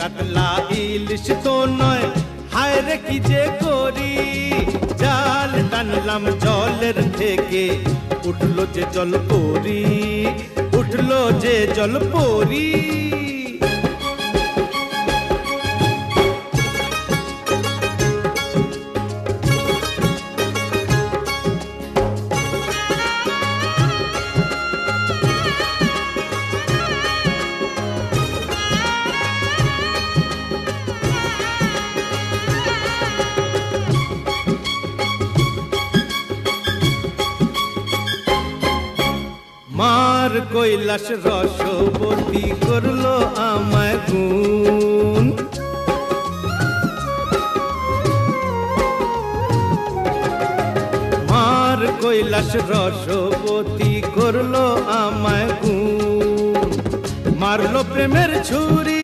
কাতলা ইলিশ তো নয়, হায় রে কি যে করি। জাল টানলাম জলের থেকে, উঠলো যে জল পরি, উঠলো যে জল পরি। মার কৈলাস রসবতী করলো আমায় গুণ। মার কৈলাস রসবতী করলো আমায় গুণ। মারলো প্রেমের ছুরি।